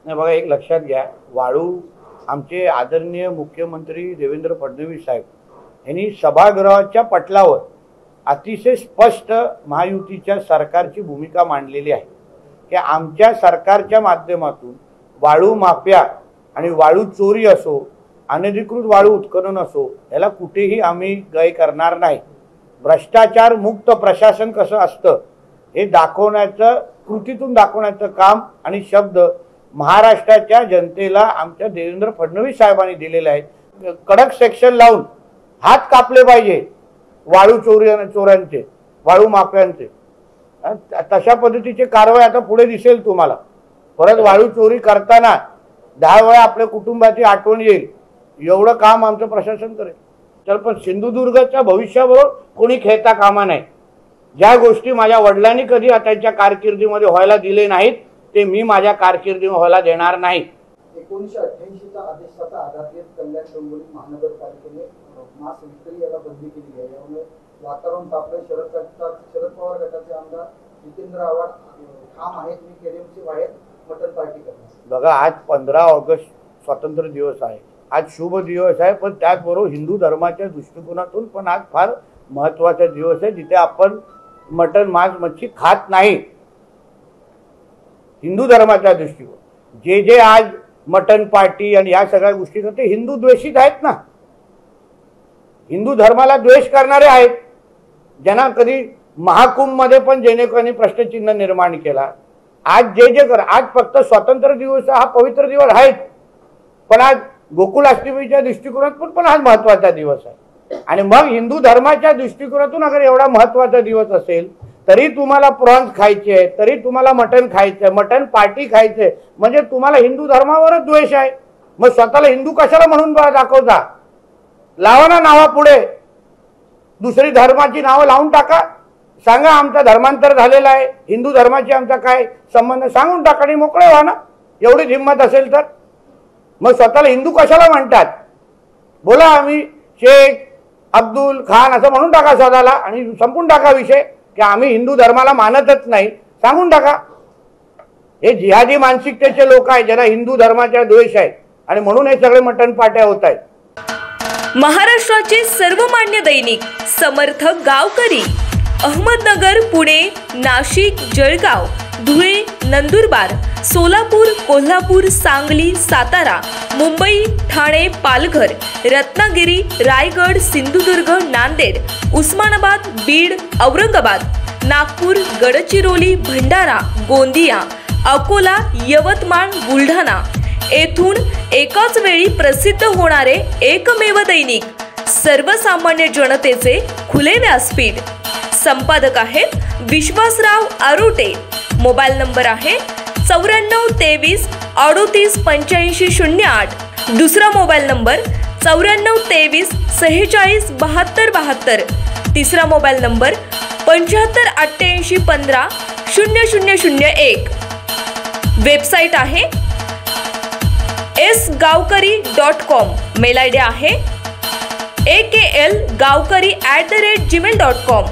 नाही बघा, एक लक्षात घ्या, वाळू आमचे आदरणीय मुख्यमंत्री देवेंद्र फडणवीस साहेब यांनी सभागृहाच्या पटलावर अतिशय स्पष्ट महायुतीच्या सरकारची भूमिका मांडलेली आहे की आमच्या सरकारच्या माध्यमातून वाळू माफिया आणि वाळू चोरी असो, अनधिकृत वाळू उत्खनन असो, याला कुठेही आम्ही गय करणार नाही। भ्रष्टाचार मुक्त प्रशासन कसं असतं हे दाखवण्याचं, कृतीतून दाखवण्याचं काम आणि शब्द महाराष्ट्राच्या जनतेला आमच्या देवेंद्र फडणवीस साहेबांनी दिलेले आहेत। कडक सेक्शन लावून हात कापले पाहिजे वाळू चोरांचे, वाळू माफियांचे। तशा पद्धतीची कारवाई आता पुढे दिसेल तुम्हाला। परत वाळू चोरी करताना 10 वेळा आपल्या कुटुंबाची आठवण येईल एवढं काम आमचं प्रशासन करेल। तर पण सिंधुदुर्गच्या भविष्याबरोबर कोणी खेळता कामा नाही। ज्या गोष्टी माझ्या वडिलांनी कधी त्यांच्या कारकिर्दीमध्ये व्हायला दिले नाहीत ते मी माझ्या कारकिर्दीमध्ये व्हायला देणार नाही। 1988चा आदेशाचा आधार घेत कल्याण डोंबिवली महानगरपालिकेने मांस विक्री याला बंदी केली आहे। यामुळे वातावरण तापले। शरद पवार गटाचे आमदार जितेंद्र आव्हाड ठाम आहेत मी केडीएमसी बाहेर मटन पार्टी करणार। बघा, आज 15 ऑगस्ट स्वातंत्र्य दिवस आहे, आज शुभ दिवस आहे, पण त्याचबरोबर हिंदू धर्माच्या दृष्टिकोनातून पण आज फार महत्त्वाचा दिवस आहे जिथे आपण मटन, मांस, मच्छी खात नाही। हिंदू धर्माच्या दृष्टिकोन जे आज मटन पार्टी आणि या सगळ्या गोष्टी करते हिंदू द्वेषित आहेत ना, हिंदू धर्माला द्वेष करणारे आहेत। ज्यांना कधी महाकुंभ मध्ये पण जेणेकरून प्रश्नचिन्ह निर्माण केला। आज जे कर, आज फक्त स्वातंत्र्य दिवस हा पवित्र दिवस आहे, पण आज गोकुलाष्टमीच्या दृष्टिकोनातून पण आज महत्त्वाचा दिवस आहे। आणि मग हिंदू धर्माच्या दृष्टिकोनातून अगर एवढा महत्त्वाचा दिवस असेल तरी तुम्हाला प्रॉन्स खायचे, तरी तुम्हाला मटन खायचं, मटन पार्टी खायचे, म्हणजे तुम्हाला हिंदू धर्मावरच द्वेष आहे। मग स्वतःला हिंदू कशाला म्हणून दाखवता? लावा ना नावा पुढे दुसरी धर्माची नावं लावून टाका। सांगा आमचा धर्मांतर झालेला आहे, हिंदू धर्माची आमचा काय संबंध सांगून टाका आणि मोकळे व्हा ना, एवढी हिंमत असेल तर। मग स्वतःला हिंदू कशाला म्हणतात? बोला आम्ही शेख अब्दुल खान असं म्हणून टाका स्वतःला आणि संपून टाका विषय की आम्ही हिंदू धर्माला मानतच नाही, सांगून टाका। हे जिहादी मानसिकतेचे लोक आहेत ज्यांना हिंदू धर्माचा द्वेष आहे आणि म्हणून हे सगळे मटण पाट्या होत आहेत। महाराष्ट्राचे सर्वमान्य दैनिक समर्थक गावकरी अहमदनगर, पुणे, नाशिक, जळगाव, धुळे, नंदुरबार, सोलापूर, कोल्हापूर, सांगली, सातारा, मुंबई, ठाणे, पालघर, रत्नागिरी, रायगड, सिंधुदुर्ग, नांदेड, उस्मानाबाद, बीड, औरंगाबाद, नागपूर, गडचिरोली, भंडारा, गोंदिया, अकोला, यवतमाळ, बुलढाणा येथून एकाच वेळी प्रसिद्ध होणारे एकमेव दैनिक, सर्वसामान्य जनतेचे खुले व्यासपीठ। संपादक आहेत विश्वासराव आरोटे। मोबाईल नंबर आहे 94 23 38 85 08। दुसरा मोबाईल नंबर 94 23 46 72 72। तिसरा मोबाईल नंबर 75 88 15 0001। वेबसाईट आहे sgavkari.com। मेल आयडी आहे aklgavkari@gmail.com।